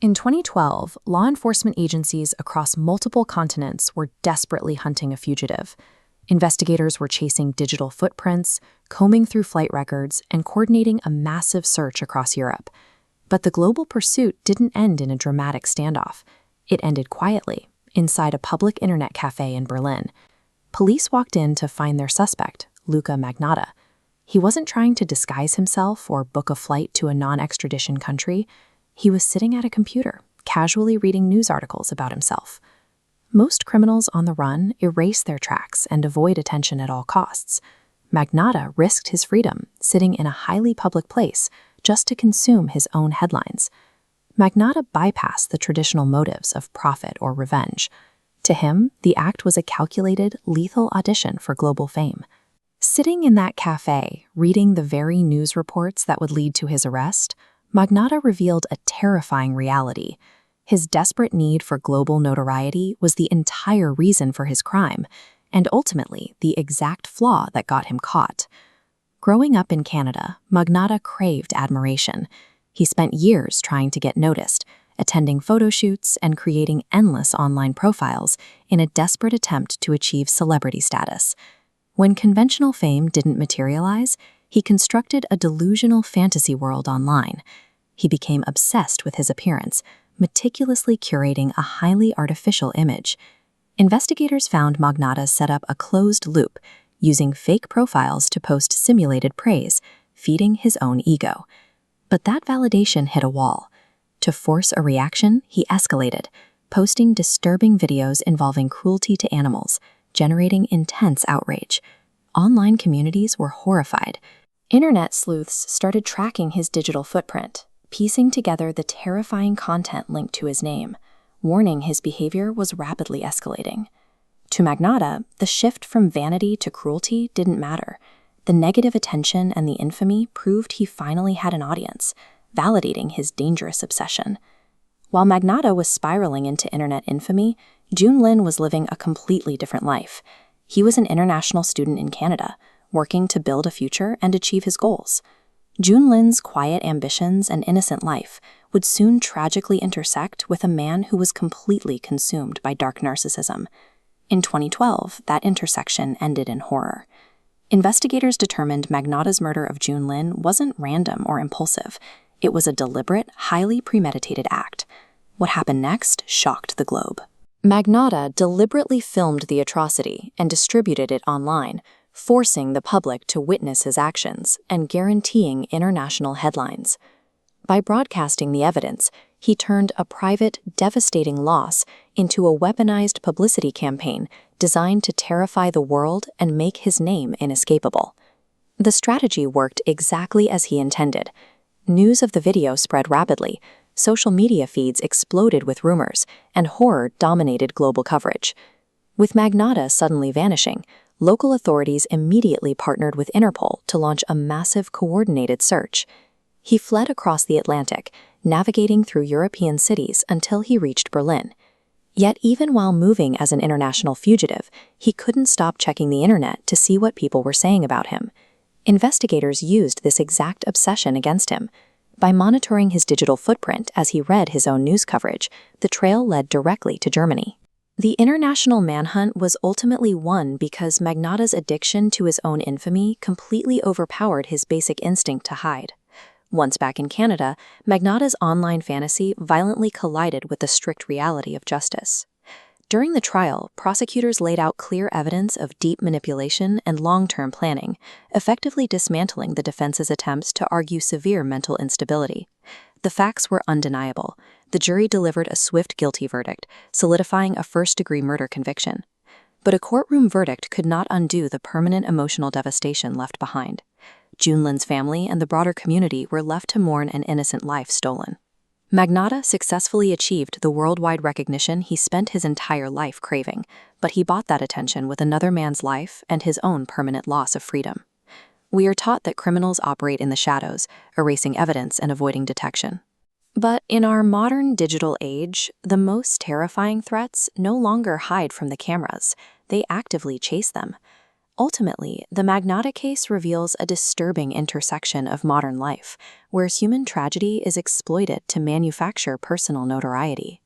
In 2012, law enforcement agencies across multiple continents were desperately hunting a fugitive. Investigators were chasing digital footprints, combing through flight records, and coordinating a massive search across Europe. But the global pursuit didn't end in a dramatic standoff. It ended quietly, inside a public internet cafe in Berlin. Police walked in to find their suspect, Luka Magnotta. He wasn't trying to disguise himself or book a flight to a non-extradition country. He was sitting at a computer, casually reading news articles about himself. Most criminals on the run erase their tracks and avoid attention at all costs. Magnotta risked his freedom, sitting in a highly public place, just to consume his own headlines. Magnotta bypassed the traditional motives of profit or revenge. To him, the act was a calculated, lethal audition for global fame. Sitting in that cafe, reading the very news reports that would lead to his arrest, Magnotta revealed a terrifying reality. His desperate need for global notoriety was the entire reason for his crime, and ultimately the exact flaw that got him caught. Growing up in Canada, Magnotta craved admiration. He spent years trying to get noticed, attending photo shoots and creating endless online profiles in a desperate attempt to achieve celebrity status. When conventional fame didn't materialize, he constructed a delusional fantasy world online. He became obsessed with his appearance, meticulously curating a highly artificial image. Investigators found Magnotta set up a closed loop, using fake profiles to post simulated praise, feeding his own ego. But that validation hit a wall. To force a reaction, he escalated, posting disturbing videos involving cruelty to animals, generating intense outrage. Online communities were horrified. Internet sleuths started tracking his digital footprint, piecing together the terrifying content linked to his name, warning his behavior was rapidly escalating. To Magnotta, the shift from vanity to cruelty didn't matter. The negative attention and the infamy proved he finally had an audience, validating his dangerous obsession. While Magnotta was spiraling into internet infamy, Junlin was living a completely different life. He was an international student in Canada, working to build a future and achieve his goals. Junlin's quiet ambitions and innocent life would soon tragically intersect with a man who was completely consumed by dark narcissism. In 2012, that intersection ended in horror. Investigators determined Magnotta's murder of Junlin wasn't random or impulsive. It was a deliberate, highly premeditated act. What happened next shocked the globe. Magnotta deliberately filmed the atrocity and distributed it online, forcing the public to witness his actions and guaranteeing international headlines. By broadcasting the evidence, he turned a private, devastating loss into a weaponized publicity campaign designed to terrify the world and make his name inescapable. The strategy worked exactly as he intended. News of the video spread rapidly, social media feeds exploded with rumors, and horror dominated global coverage. With Magnotta suddenly vanishing, local authorities immediately partnered with Interpol to launch a massive coordinated search. He fled across the Atlantic, navigating through European cities until he reached Berlin. Yet even while moving as an international fugitive, he couldn't stop checking the internet to see what people were saying about him. Investigators used this exact obsession against him. By monitoring his digital footprint as he read his own news coverage, the trail led directly to Germany. The international manhunt was ultimately won because Magnotta's addiction to his own infamy completely overpowered his basic instinct to hide. Once back in Canada, Magnotta's online fantasy violently collided with the strict reality of justice. During the trial, prosecutors laid out clear evidence of deep manipulation and long-term planning, effectively dismantling the defense's attempts to argue severe mental instability. The facts were undeniable. The jury delivered a swift guilty verdict, solidifying a first-degree murder conviction. But a courtroom verdict could not undo the permanent emotional devastation left behind. Junlin's family and the broader community were left to mourn an innocent life stolen. Magnotta successfully achieved the worldwide recognition he spent his entire life craving, but he bought that attention with another man's life and his own permanent loss of freedom. We are taught that criminals operate in the shadows, erasing evidence and avoiding detection. But in our modern digital age, the most terrifying threats no longer hide from the cameras. They actively chase them. Ultimately, the Magnotta case reveals a disturbing intersection of modern life, where human tragedy is exploited to manufacture personal notoriety.